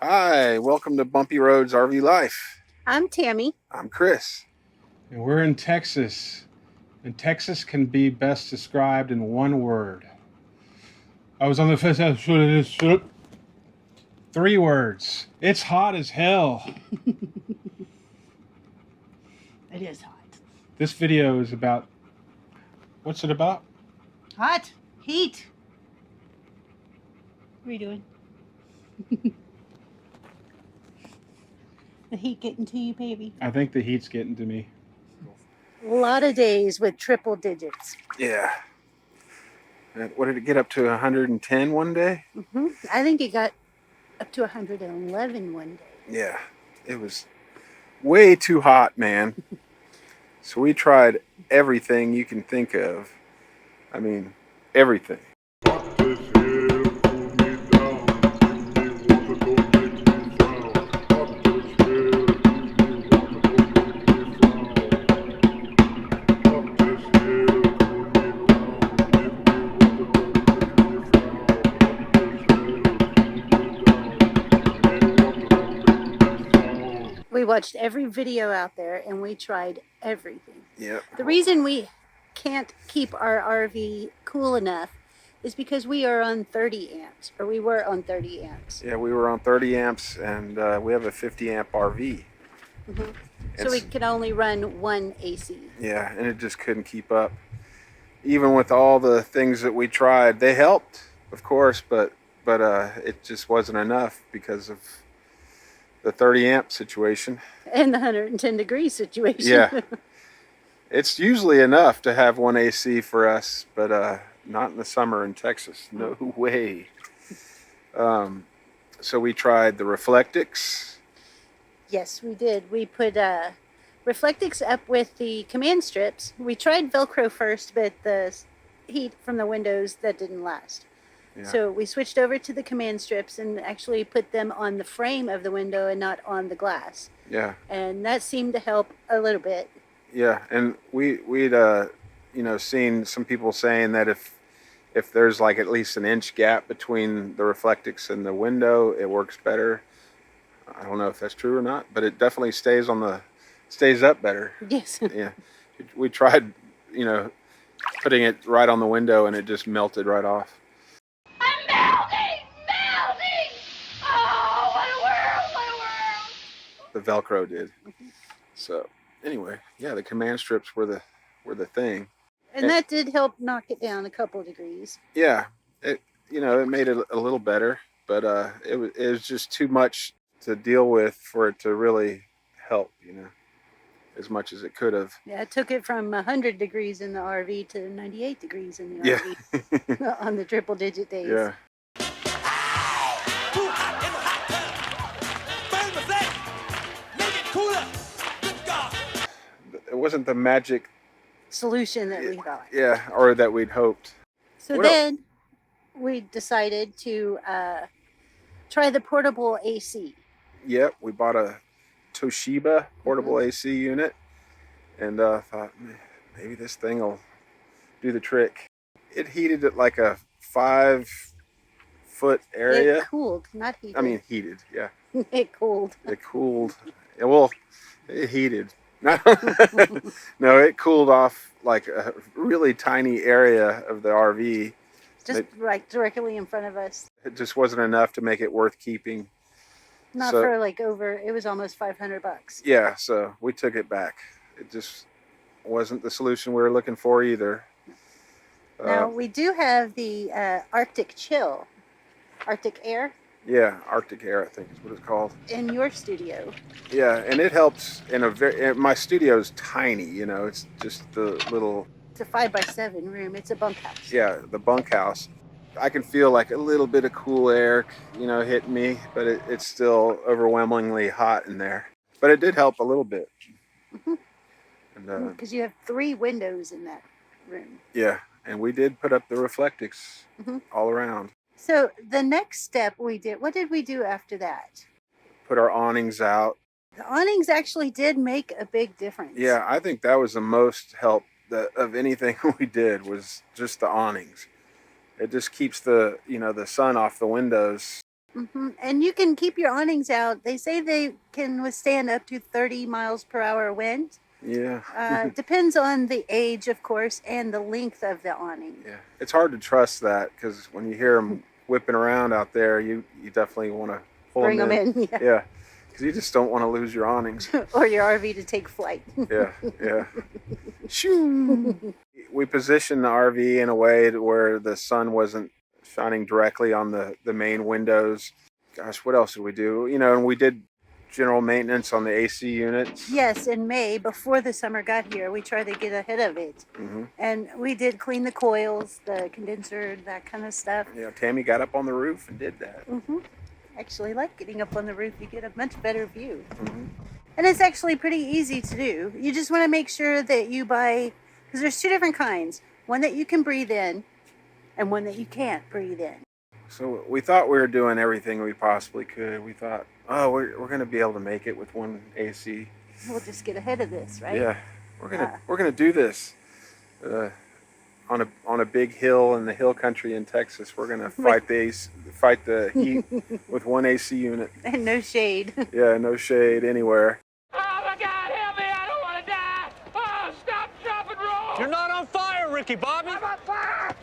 Hi, welcome to Bumpy Roads RV Life. I'm Tammy. I'm Chris. And we're in Texas. And Texas can be best described in one word. I was on the first episode. 3 words. It's hot as hell. It is hot. This video is about. What's it about? Hot. Heat. What are you doing? The heat getting to you, baby. I think the heat's getting to me. A lot of days with triple digits. Yeah. What did it get up to? 110 one day? I think it got up to 111 one day. Yeah. It was way too hot, man. So we tried everything you can think of. I mean, everything. We watched every video out there and we tried everything. Yep. The reason we can't keep our RV cool enough is because we are on 30 amps, or we were on 30 amps. Yeah, we were on 30 amps and we have a 50 amp RV. So we could only run one AC. Yeah, and it just couldn't keep up. Even with all the things that we tried, they helped, of course, but it just wasn't enough because of the 30 amp situation. And the 110 degree situation. Yeah. It's usually enough to have one AC for us, but not in the summer in Texas. No way. So we tried the Reflectix. Yes, we did. We put Reflectix up with the command strips. We tried Velcro first, but the heat from the windows, that didn't last. Yeah. So we switched over to the command strips and actually put them on the frame of the window and not on the glass. Yeah. And that seemed to help a little bit. Yeah, and we'd seen some people saying that if there's like at least an inch gap between the Reflectix and the window, it works better. I don't know if that's true or not, but it definitely stays up better. Yes. Yeah. We tried, putting it right on the window and it just melted right off. I'm melting! Oh, what a world! The Velcro did. So anyway, yeah, the command strips were the thing. And that did help knock it down a couple degrees. Yeah, it made it a little better, but it was just too much to deal with for it to really help, as much as it could have. Yeah, it took it from 100 degrees in the RV to 98 degrees in the RV on the triple digit days. Yeah. It wasn't the magic solution that we thought. Yeah, or that we'd hoped. So then we decided to try the portable AC. Yep, we bought a Toshiba portable AC unit and thought maybe this thing will do the trick. It heated at like a 5-foot area. It cooled, not heated. I mean heated, yeah. It cooled. It cooled. Well, it heated. No, it cooled off like a really tiny area of the RV. Just right directly in front of us. It just wasn't enough to make it worth keeping. Not for it was almost $500. Yeah, so we took it back. It just wasn't the solution we were looking for either. Now, we do have the Arctic Chill, Arctic Air. Yeah, Arctic Air, I think is what it's called. In your studio. Yeah, and it helps my studio's tiny, it's just the little... It's a 5x7 room. It's a bunkhouse. Yeah, the bunkhouse. I can feel like a little bit of cool air, hitting me, but it's still overwhelmingly hot in there. But it did help a little bit. Because you have 3 windows in that room. Yeah, and we did put up the Reflectix all around. So the next step we did, what did we do after that? Put our awnings out. The awnings actually did make a big difference. Yeah, I think that was the most help of anything we did was just the awnings. It just keeps the sun off the windows. And you can keep your awnings out. They say they can withstand up to 30 miles per hour wind. Yeah. Depends on the age, of course, and the length of the awning. Yeah. It's hard to trust that because when you hear them whipping around out there, you definitely want to pull Bring them them in, yeah. Yeah. Because you just don't want to lose your awnings. Or your RV to take flight. Yeah. Yeah. Shoo. We positioned the RV in a way to where the sun wasn't shining directly on the main windows. Gosh, what else did we do? You know, and we did general maintenance on the AC units. Yes, in May, before the summer got here, we tried to get ahead of it. And we did clean the coils, the condenser, that kind of stuff. Yeah, Tammy got up on the roof and did that. Actually like getting up on the roof. You get a much better view. And it's actually pretty easy to do. You just want to make sure that you buy, because there's two different kinds. One that you can breathe in and one that you can't breathe in. So we thought we were doing everything we possibly could. We thought, oh, we're going to be able to make it with one AC. We'll just get ahead of this, right? Yeah, we're gonna do this on a big hill in the hill country in Texas. We're gonna fight the heat with one AC unit. And no shade. Yeah, no shade anywhere. Oh my God, help me! I don't want to die! Oh, stop, drop, and roll! You're not on fire, Ricky Bobby. I'm on fire!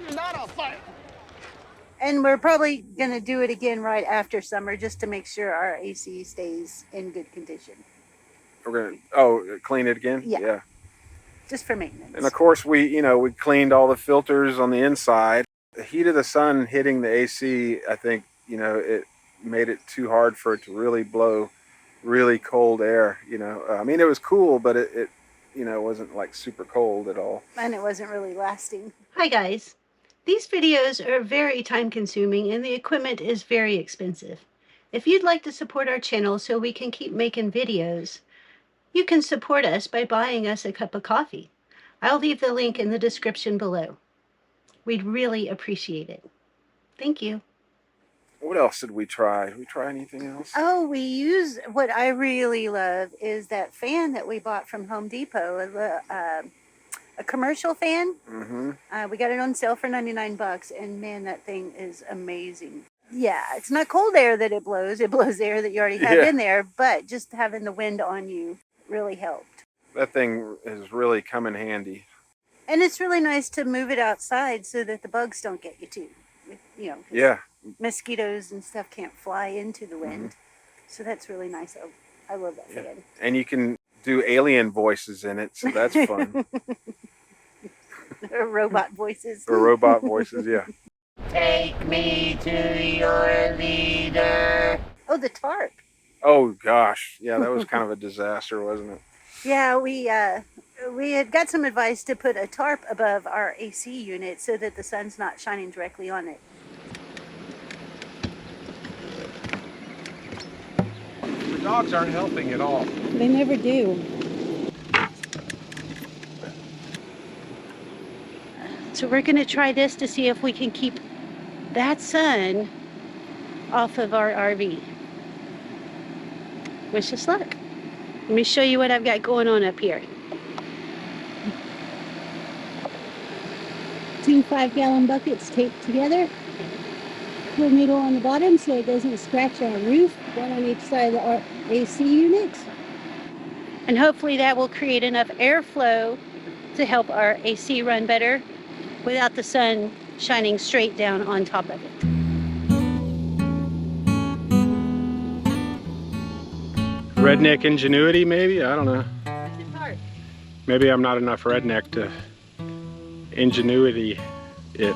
You're not on fire. And we're probably going to do it again right after summer just to make sure our AC stays in good condition. We're gonna clean it again. Yeah. Just for maintenance. And of course we cleaned all the filters on the inside. The heat of the sun hitting the AC, I think, it made it too hard for it to really blow really cold air. I mean, it was cool, but it wasn't like super cold at all. And it wasn't really lasting. Hi guys. These videos are very time consuming and the equipment is very expensive. If you'd like to support our channel so we can keep making videos, you can support us by buying us a cup of coffee. I'll leave the link in the description below. We'd really appreciate it. Thank you. What else did we try? Did we try anything else? Oh, we use, what I really love is that fan that we bought from Home Depot, a commercial fan. We got it on sale for 99 bucks, and man, that thing is amazing. Yeah, it's not cold air that it blows air that you already have in there, but just having the wind on you really helped. That thing has really come in handy. And it's really nice to move it outside so that the bugs don't get you too. Yeah. Mosquitoes and stuff can't fly into the wind. So that's really nice. I love that fan. And you can do alien voices in it, so that's fun. Or robot voices. Or robot voices, yeah. Take me to your leader. Oh, the tarp. Oh gosh, yeah, that was kind of a disaster, wasn't it? Yeah, we had got some advice to put a tarp above our AC unit so that the sun's not shining directly on it. The dogs aren't helping at all. They never do. So we're going to try this to see if we can keep that sun off of our RV. Wish us luck. Let me show you what I've got going on up here. 2 5-gallon buckets taped together. Put a needle on the bottom so it doesn't scratch our roof. One on each side of our AC unit. And hopefully that will create enough airflow to help our AC run better without the sun shining straight down on top of it. Redneck ingenuity, maybe? I don't know. Maybe I'm not enough redneck to ingenuify it.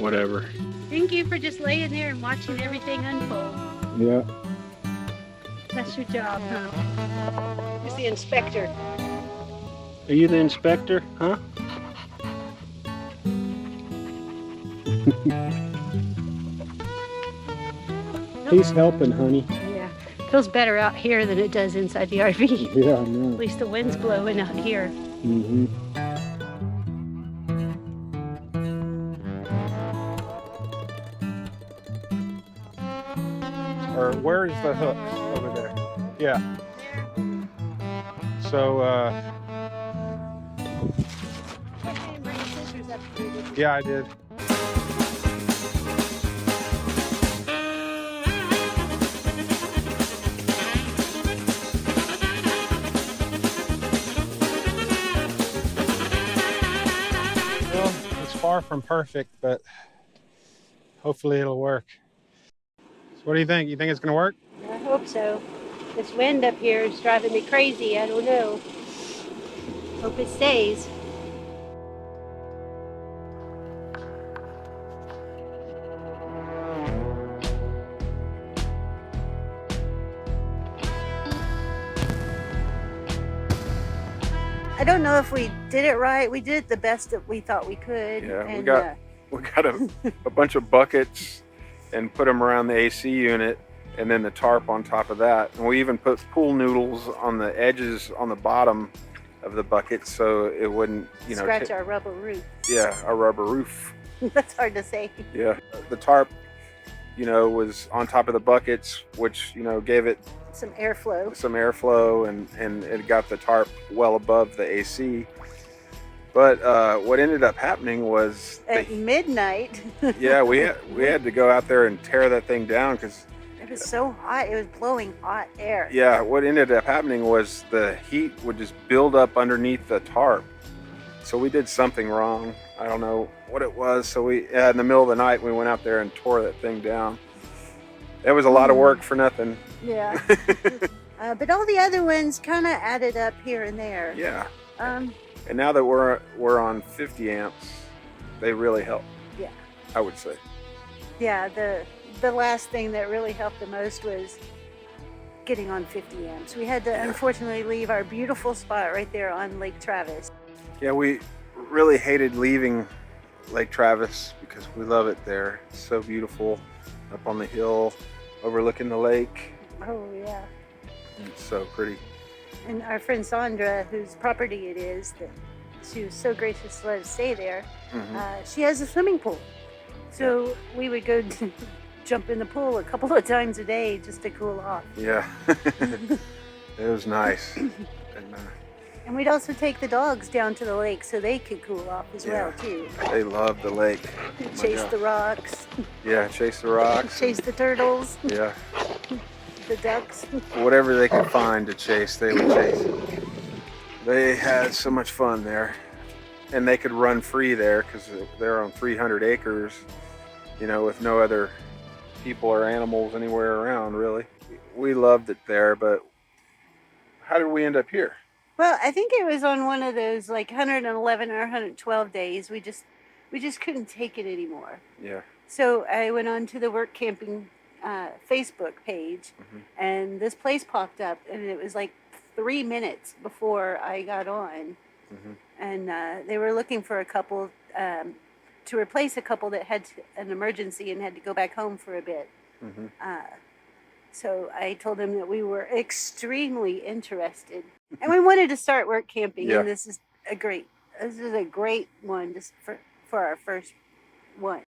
Whatever. Thank you for just laying there and watching everything unfold. Yeah. That's your job, huh? You're the inspector. Are you the inspector, huh? He's helping, honey. Yeah. Feels better out here than it does inside the RV. Yeah, I know. At least the wind's blowing out here. Mm-hmm. Or where's the hooks over there? Yeah. So, didn't bring scissors up here, did you? yeah, I did. Well, it's far from perfect, but hopefully it'll work. So what do you think? You think it's gonna work? I hope so. This wind up here is driving me crazy. I don't know. Hope it stays. I don't know if we did it right. We did the best that we thought we could. Yeah, and, we got a bunch of buckets and put them around the AC unit, and then the tarp on top of that. And we even put pool noodles on the edges, on the bottom of the bucket, so it wouldn't, you know, scratch our rubber roof. Yeah, our rubber roof. That's hard to say. Yeah, the tarp, you know, was on top of the buckets, which, you know, gave it Some airflow. and it got the tarp well above the AC. But what ended up happening was At midnight. yeah, we had to go out there and tear that thing down because It was so hot. It was blowing hot air. yeah, what ended up happening was the heat would just build up underneath the tarp. So we did something wrong. I don't know what it was. So in the middle of the night, we went out there and tore that thing down. It was a lot of work for nothing. Yeah. But all the other ones kind of added up here and there. Yeah. Um, And now that we're on 50 amps, they really help. Yeah. I would say. Yeah. The last thing that really helped the most was getting on 50 amps. We had to unfortunately leave our beautiful spot right there on Lake Travis. Yeah, we really hated leaving Lake Travis because we love it there. It's so beautiful up on the hill overlooking the lake. Oh yeah. It's so pretty. And our friend Sandra, whose property it is, that she was so gracious to let us stay there. She has a swimming pool, so we would go jump in the pool a couple of times a day just to cool off. Yeah. It was nice. And we'd also take the dogs down to the lake so they could cool off as well too. They love the lake. Chase the rocks. Yeah, chase the rocks. Chase the turtles. Yeah. The ducks. Whatever they could find to chase, they would chase. They had so much fun there. And they could run free there because they're on 300 acres, you know, with no other people or animals anywhere around, really. We loved it there, but how did we end up here? Well, I think it was on one of those like 111 or 112 days. We just couldn't take it anymore. Yeah. So I went on to the Workamping Facebook page, and this place popped up, and it was like 3 minutes before I got on, and they were looking for a couple to replace a couple that had an emergency and had to go back home for a bit. So I told them that we were extremely interested, and we wanted to start work camping. Yeah. And this is a great one just for our first one.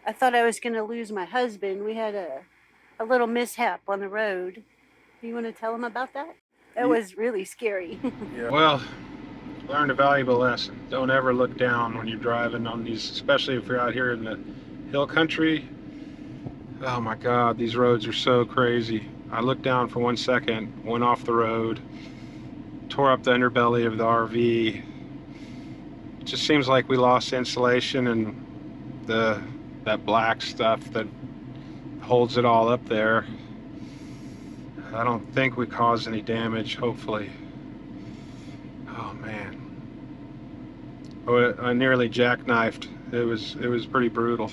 I thought I was going to lose my husband. We had a little mishap on the road. Do you want to tell them about that? That was really scary. Yeah. Well, learned a valuable lesson. Don't ever look down when you're driving on these, especially if you're out here in the hill country. Oh my God, these roads are so crazy. I looked down for 1 second, went off the road, tore up the underbelly of the RV. It just seems like we lost insulation and that black stuff that holds it all up there. I don't think we caused any damage, hopefully. Oh man. Oh, I nearly jackknifed. It was pretty brutal.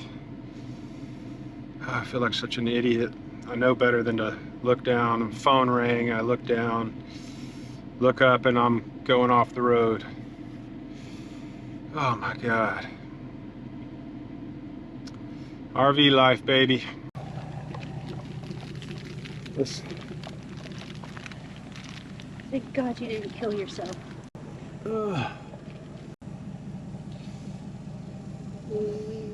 I feel like such an idiot. I know better than to look down. The phone rang, I look down, look up, and I'm going off the road. Oh my God. RV life, baby. Listen. Thank God you didn't kill yourself. Ugh. We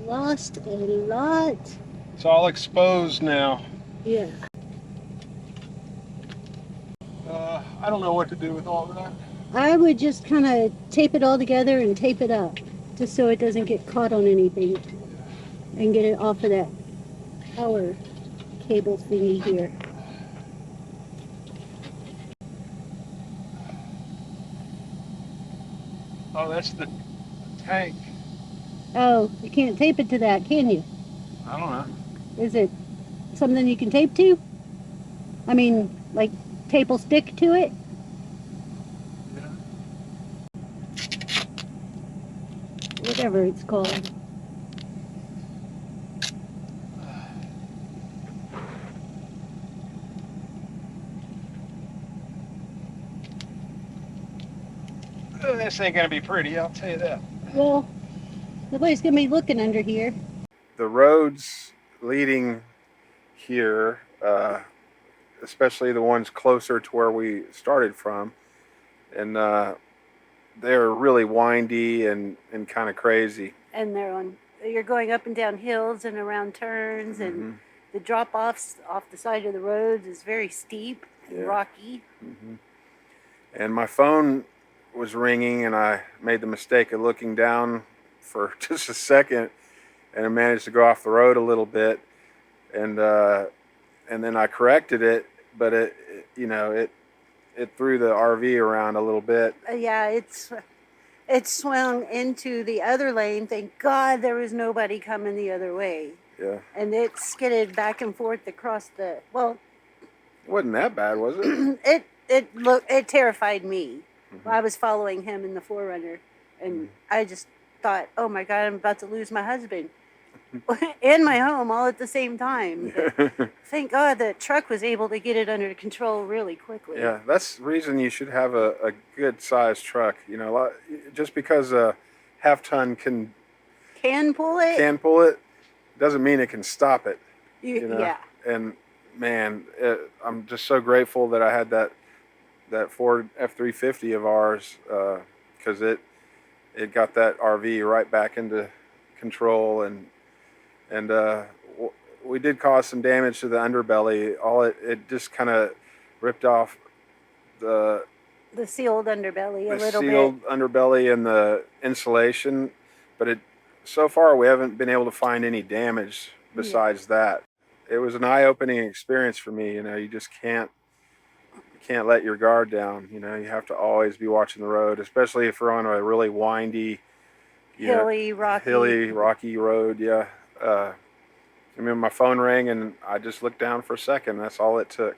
lost a lot. It's all exposed now. Yeah. I don't know what to do with all of that. I would just kind of tape it all together and tape it up, just so it doesn't get caught on anything, and get it off of that power cable thingy here. Oh, that's the tank. Oh, you can't tape it to that, can you? I don't know. Is it something you can tape to? I mean, like tape will stick to it? Yeah. Whatever it's called. This ain't gonna be pretty, I'll tell you that. Well, nobody's gonna be looking under here. The roads leading here, especially the ones closer to where we started from, and they're really windy and kind of crazy. And you're going up and down hills and around turns, and the drop-offs off the side of the roads is very steep and rocky. And my phone was ringing, and I made the mistake of looking down for just a second, and I managed to go off the road a little bit, and then I corrected it, but it threw the RV around a little bit. Yeah, it swung into the other lane. Thank God there was nobody coming the other way. Yeah, And it skidded back and forth across it wasn't that bad, was it? it terrified me. I was following him in the Forerunner, and I just thought, oh my God, I'm about to lose my husband and my home all at the same time. Thank God the truck was able to get it under control really quickly. Yeah, that's the reason you should have a good sized truck. Just because a half ton can pull it. doesn't mean it can stop it. Yeah. And man, I'm just so grateful that I had that Ford F-350 of ours, because it got that RV right back into control, and we did cause some damage to the underbelly. It just kind of ripped off the sealed underbelly a little bit. The sealed underbelly and the insulation, but so far we haven't been able to find any damage besides that. It was an eye-opening experience for me. You just can't let your guard down. You have to always be watching the road, especially if we're on a really windy, hilly, rocky road. Yeah. My phone rang, and I just looked down for a second. That's all it took.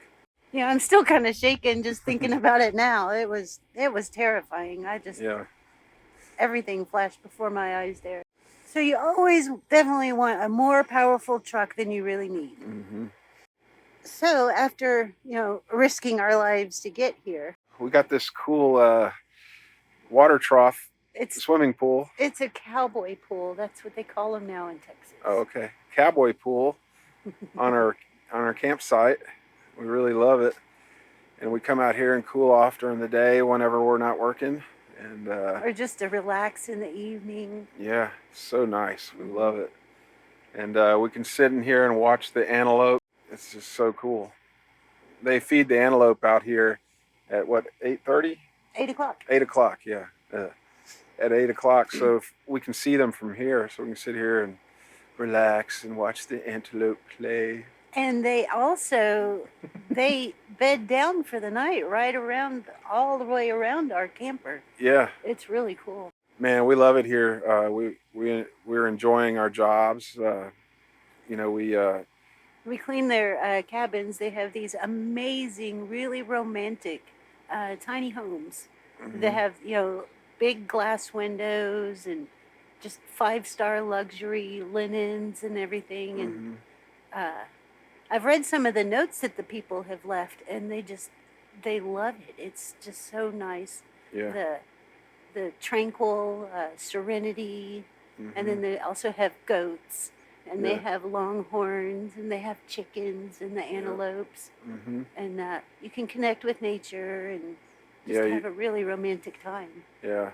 Yeah, I'm still kind of shaken just thinking about it now. It was terrifying. Everything flashed before my eyes there. So you always definitely want a more powerful truck than you really need. So after, risking our lives to get here, we got this cool water trough swimming pool. It's a cowboy pool. That's what they call them now in Texas. Oh, okay. Cowboy pool on our campsite. We really love it. And we come out here and cool off during the day whenever we're not working. And or just to relax in the evening. Yeah, so nice. We love it. And we can sit in here and watch the antelope. It's just so cool. They feed the antelope out here at what, 8:30? 8 o'clock. 8 o'clock, yeah. At 8 o'clock, so if we can see them from here, so we can sit here and relax and watch the antelope play. And they also, they bed down for the night right around, all the way around our camper. Yeah. It's really cool. Man, we love it here. We're enjoying our jobs. We clean their cabins. They have these amazing, really romantic, tiny homes. They have, big glass windows and just 5-star luxury linens and everything. And I've read some of the notes that the people have left, and they love it. It's just so nice. Yeah. The tranquil serenity, and then they also have goats, and they have longhorns, and they have chickens and the antelopes, and you can connect with nature and just have a really romantic time. Yeah,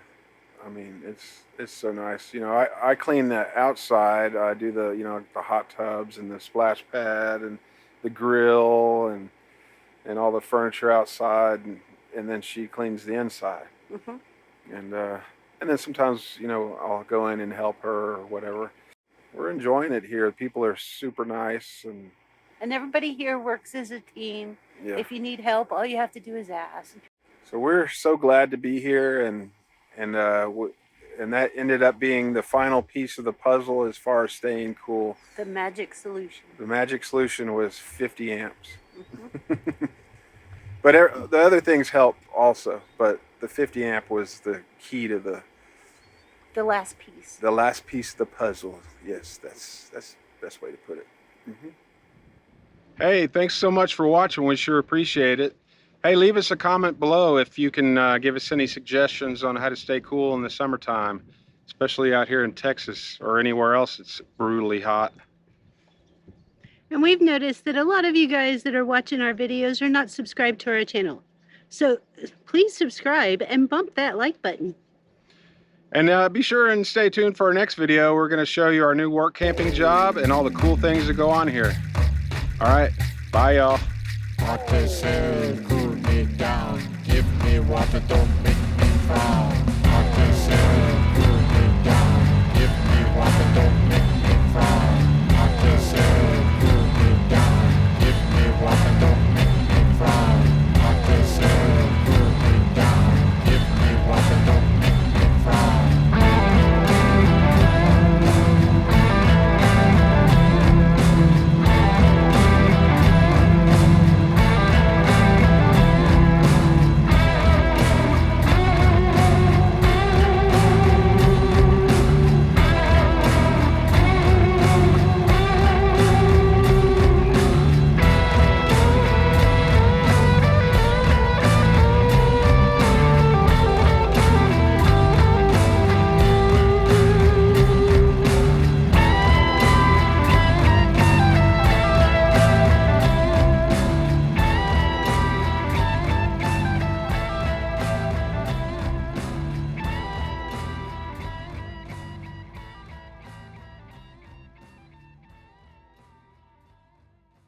I mean it's so nice. I clean the outside. I do the the hot tubs and the splash pad and the grill and all the furniture outside, and then she cleans the inside. Mm-hmm. And then sometimes, you know, I'll go in and help her or whatever. We're enjoying it here. People are super nice, And everybody here works as a team. yeah. If you need help, all you have to do is ask. So we're so glad to be here, and that ended up being the final piece of the puzzle as far as staying cool. The magic solution. The magic solution was 50 amps. Mm-hmm. But the other things help also, but the 50 amp was the key to The last piece. the last piece of the puzzle. Yes, that's the best way to put it. Mm-hmm. Hey, thanks so much for watching. We sure appreciate it. Hey, leave us a comment below if you can give us any suggestions on how to stay cool in the summertime, especially out here in Texas or anywhere else it's brutally hot. And we've noticed that a lot of you guys that are watching our videos are not subscribed to our channel. So please subscribe and bump that like button. And be sure and stay tuned for our next video. We're going to show you our new work camping job and all the cool things that go on here. All right, bye y'all. What they say, cool me down, give me water, don't make me frown.